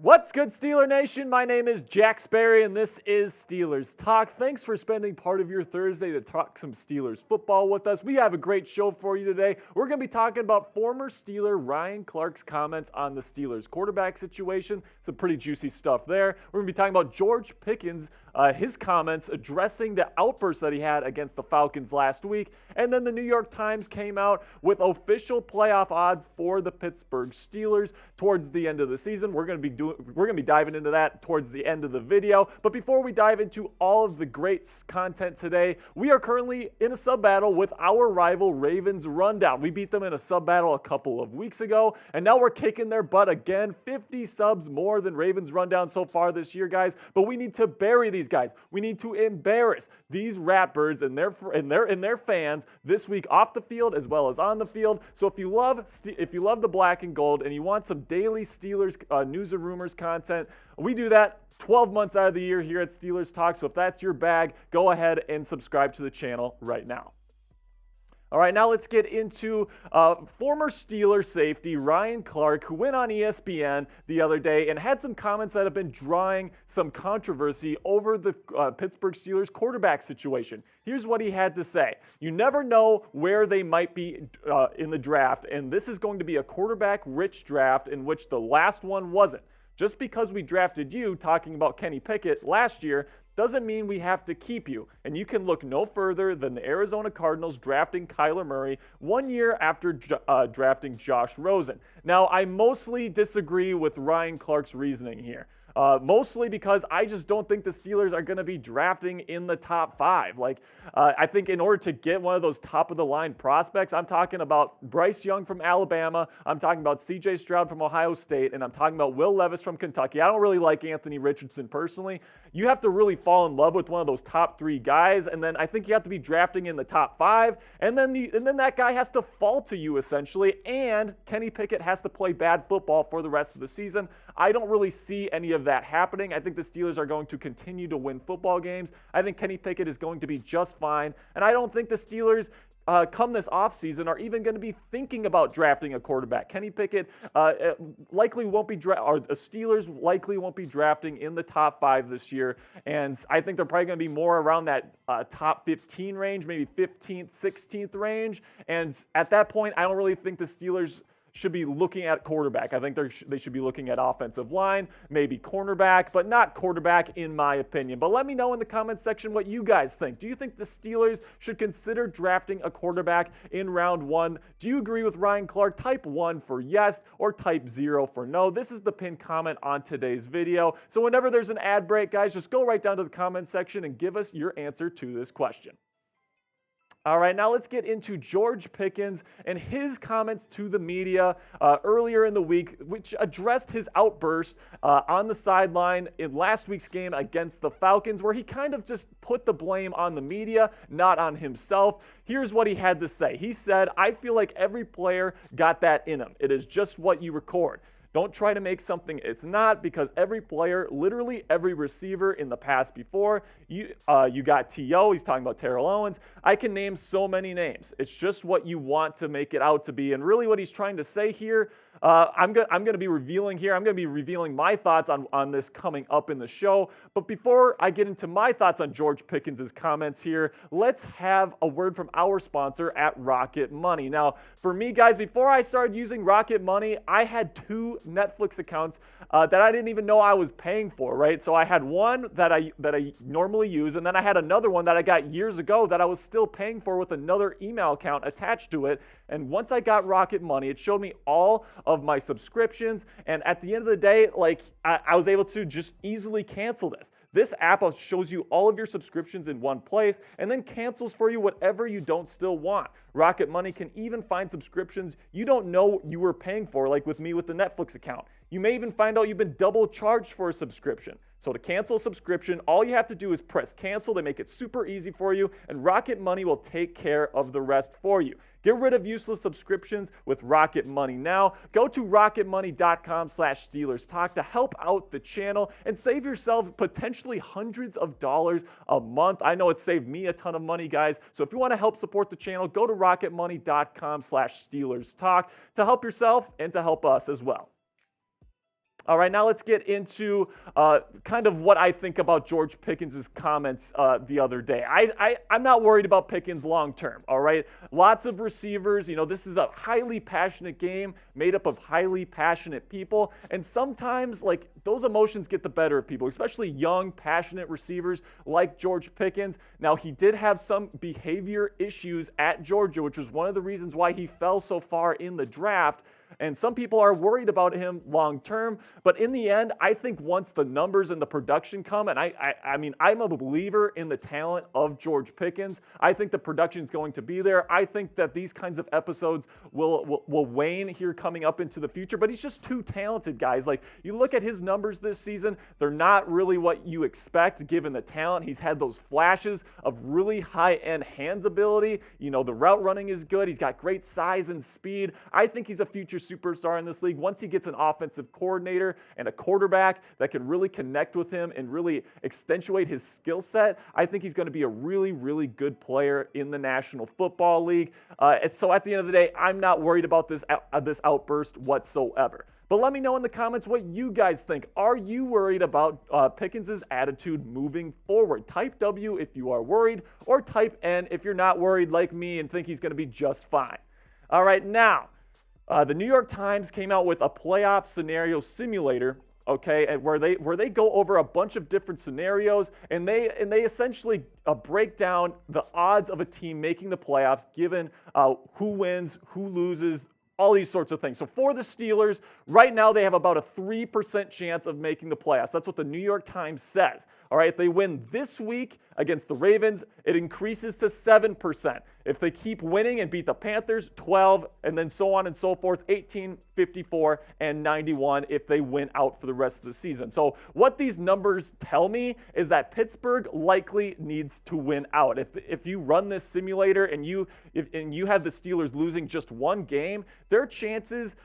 What's good, Steeler Nation? My name is Jack Sperry, and this is Steelers Talk. Thanks for spending part of your Thursday to talk some Steelers football with us. We have a great show for you today. We're going to be talking about former Steeler Ryan Clark's comments on the Steelers quarterback situation. Some pretty juicy stuff there. We're going to be talking about George Pickens, his comments addressing the outburst that he had against the Falcons last week. And then the New York Times came out with official playoff odds for the Pittsburgh Steelers towards the end of the season. We're going to be diving into that towards the end of the video. But before we dive into all of the great content today, we are currently in a sub battle with our rival Ravens Rundown. We beat them in a sub battle a couple of weeks ago, and now we're kicking their butt again. 50 subs more than Ravens Rundown so far this year, guys. But we need to bury these guys. We need to embarrass these ratbirds and their fans this week off the field as well as on the field. So if you love the black and gold and you want some daily Steelers news and rumors content, we do that 12 months out of the year here at Steelers Talk. So if that's your bag, go ahead and subscribe to the channel right now. All right, now let's get into former Steeler safety Ryan Clark, who went on ESPN the other day and had some comments that have been drawing some controversy over the Pittsburgh Steelers quarterback situation. Here's what he had to say. You never know where they might be in the draft, and this is going to be a quarterback-rich draft in which the last one wasn't. Just because we drafted you, talking about Kenny Pickett last year, doesn't mean we have to keep you. And you can look no further than the Arizona Cardinals drafting Kyler Murray 1 year after drafting Josh Rosen. Now, I mostly disagree with Ryan Clark's reasoning here. Mostly because I just don't think the Steelers are going to be drafting in the top 5. I think in order to get one of those top-of-the-line prospects, I'm talking about Bryce Young from Alabama, I'm talking about C.J. Stroud from Ohio State, and I'm talking about Will Levis from Kentucky. I don't really like Anthony Richardson personally. You have to really fall in love with one of those top 3 guys, and then I think you have to be drafting in the top 5, and then that guy has to fall to you, essentially, and Kenny Pickett has to play bad football for the rest of the season. I don't really see any of that happening. I think the Steelers are going to continue to win football games. I think Kenny Pickett is going to be just fine, and I don't think the Steelers come this offseason are even going to be thinking about drafting a quarterback. Kenny Pickett likely won't be or the Steelers likely won't be drafting in the top 5 this year, and I think they're probably going to be more around that top 15 range, maybe 15th, 16th range, and at that point, I don't really think the Steelers should be looking at quarterback. I think they should be looking at offensive line, maybe cornerback, but not quarterback in my opinion. But let me know in the comments section what you guys think. Do you think the Steelers should consider drafting a quarterback in round 1? Do you agree with Ryan Clark? Type 1 for yes or type 0 for no. This is the pinned comment on today's video. So whenever there's an ad break, guys, just go right down to the comment section and give us your answer to this question. All right, now let's get into George Pickens and his comments to the media earlier in the week, which addressed his outburst on the sideline in last week's game against the Falcons, where he kind of just put the blame on the media, not on himself. Here's what he had to say. He said, "I feel like every player got that in him. It is just what you record. Don't try to make something it's not, because every player, literally every receiver in the past before, you got T.O., he's talking about Terrell Owens. I can name so many names. It's just what you want to make it out to be." And really what he's trying to say here, I'm going to be revealing here. I'm going to be revealing my thoughts on this coming up in the show. But before I get into my thoughts on George Pickens' comments here, let's have a word from our sponsor at Rocket Money. Now, for me, guys, before I started using Rocket Money, I had 2 Netflix accounts that I didn't even know I was paying for, right? So I had one that I normally use, and then I had another one that I got years ago that I was still paying for with another email account attached to it. And once I got Rocket Money, it showed me all of my subscriptions, and at the end of the day, I was able to just easily cancel this. This app shows you all of your subscriptions in one place and then cancels for you whatever you don't still want. Rocket Money can even find subscriptions you don't know you were paying for, like with me with the Netflix account. You may even find out you've been double charged for a subscription. So to cancel a subscription, all you have to do is press cancel. They make it super easy for you, and Rocket Money will take care of the rest for you. Get rid of useless subscriptions with Rocket Money now. Go to rocketmoney.com/Steelers Talk to help out the channel and save yourself potentially hundreds of dollars a month. I know it saved me a ton of money, guys. So if you want to help support the channel, go to rocketmoney.com/Steelers Talk to help yourself and to help us as well. All right, now let's get into kind of what I think about George Pickens' comments the other day. I'm not worried about Pickens long term, all right? Lots of receivers. This is a highly passionate game made up of highly passionate people, and sometimes, those emotions get the better of people, especially young, passionate receivers like George Pickens. Now, he did have some behavior issues at Georgia, which was one of the reasons why he fell so far in the draft. And some people are worried about him long term. But in the end, I think once the numbers and the production come, and I mean, I'm a believer in the talent of George Pickens. I think the production is going to be there. I think that these kinds of episodes will wane here coming up into the future. But he's just too talented, guys. You look at his numbers this season, they're not really what you expect given the talent. He's had those flashes of really high-end hands ability. The route running is good. He's got great size and speed. I think he's a future superstar in this league once he gets an offensive coordinator and a quarterback that can really connect with him and really accentuate his skill set. I think he's going to be a really, really good player in the National Football League. So at the end of the day, I'm not worried about this outburst whatsoever. But let me know in the comments what you guys think. Are you worried about Pickens' attitude moving forward? Type W if you are worried, or type N if you're not worried like me and think he's going to be just fine. All right, now, the New York Times came out with a playoff scenario simulator, okay, and where they go over a bunch of different scenarios, and they essentially break down the odds of a team making the playoffs given who wins, who loses, all these sorts of things. So for the Steelers, right now they have about a 3% chance of making the playoffs. That's what the New York Times says. All right, if they win this week against the Ravens, it increases to 7%. If they keep winning and beat the Panthers, 12, and then so on and so forth, 18, 54, and 91 if they win out for the rest of the season. So what these numbers tell me is that Pittsburgh likely needs to win out. If you run this simulator and you have the Steelers losing just one game, their chances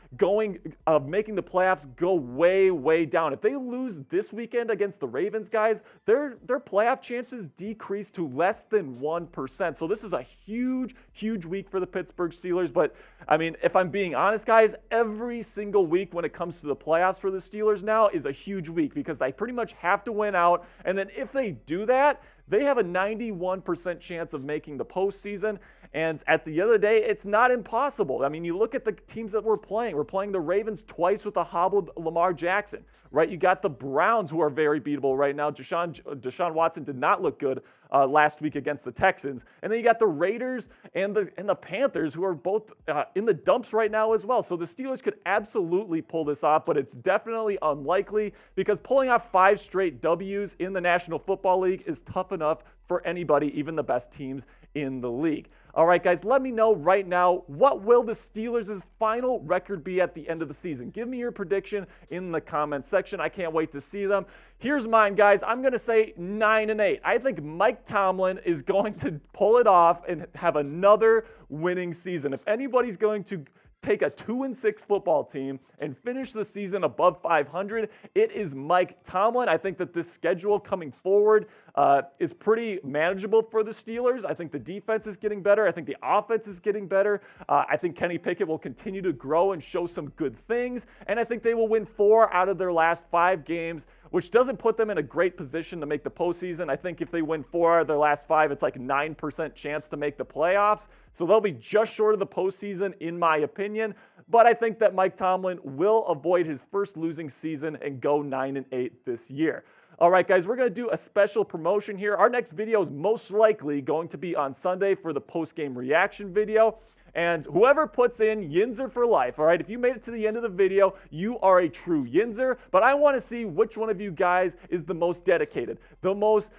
of making the playoffs go way, way down. If they lose this weekend against the Ravens, guys, their playoff chances decrease to less than 1%. So this is a huge, huge week for the Pittsburgh Steelers. But, I mean, if I'm being honest, guys, every single week when it comes to the playoffs for the Steelers now is a huge week because they pretty much have to win out. And then if they do that, they have a 91% chance of making the postseason. And at the end of the day, it's not impossible. I mean, you look at the teams that we're playing. We're playing the Ravens twice with a hobbled Lamar Jackson, right? You got the Browns, who are very beatable right now. Deshaun Watson did not look good last week against the Texans. And then you got the Raiders and the Panthers, who are both in the dumps right now as well. So the Steelers could absolutely pull this off, but it's definitely unlikely because pulling off 5 straight W's in the National Football League is tough enough for anybody, even the best teams in the league. All right, guys, let me know right now, what will the Steelers' final record be at the end of the season? Give me your prediction in the comments section. I can't wait to see them. Here's mine, guys. I'm going to say 9-8. I think Mike Tomlin is going to pull it off and have another winning season. If anybody's going to take a 2-6 football team and finish the season above 500, it is Mike Tomlin. I think that this schedule coming forward is pretty manageable for the Steelers. I think the defense is getting better. I think the offense is getting better. I think Kenny Pickett will continue to grow and show some good things. And I think they will win 4 out of their last 5 games, which doesn't put them in a great position to make the postseason. I think if they win 4 out of their last 5, it's like 9% chance to make the playoffs. So they'll be just short of the postseason, in my opinion. But I think that Mike Tomlin will avoid his first losing season and go 9-8 this year. All right, guys, we're going to do a special promotion here. Our next video is most likely going to be on Sunday for the post-game reaction video. And whoever puts in Yinzer for life, all right, if you made it to the end of the video, you are a true Yinzer. But I want to see which one of you guys is the most dedicated, the most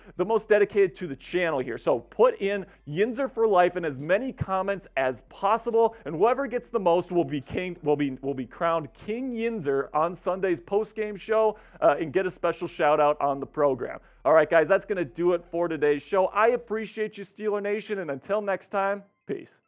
dedicated to the channel here. So put in Yinzer for life in as many comments as possible, and whoever gets the most will be crowned King Yinzer on Sunday's post-game show and get a special shout out on the program. All right, guys, that's going to do it for today's show. I appreciate you, Steeler Nation, and until next time, peace.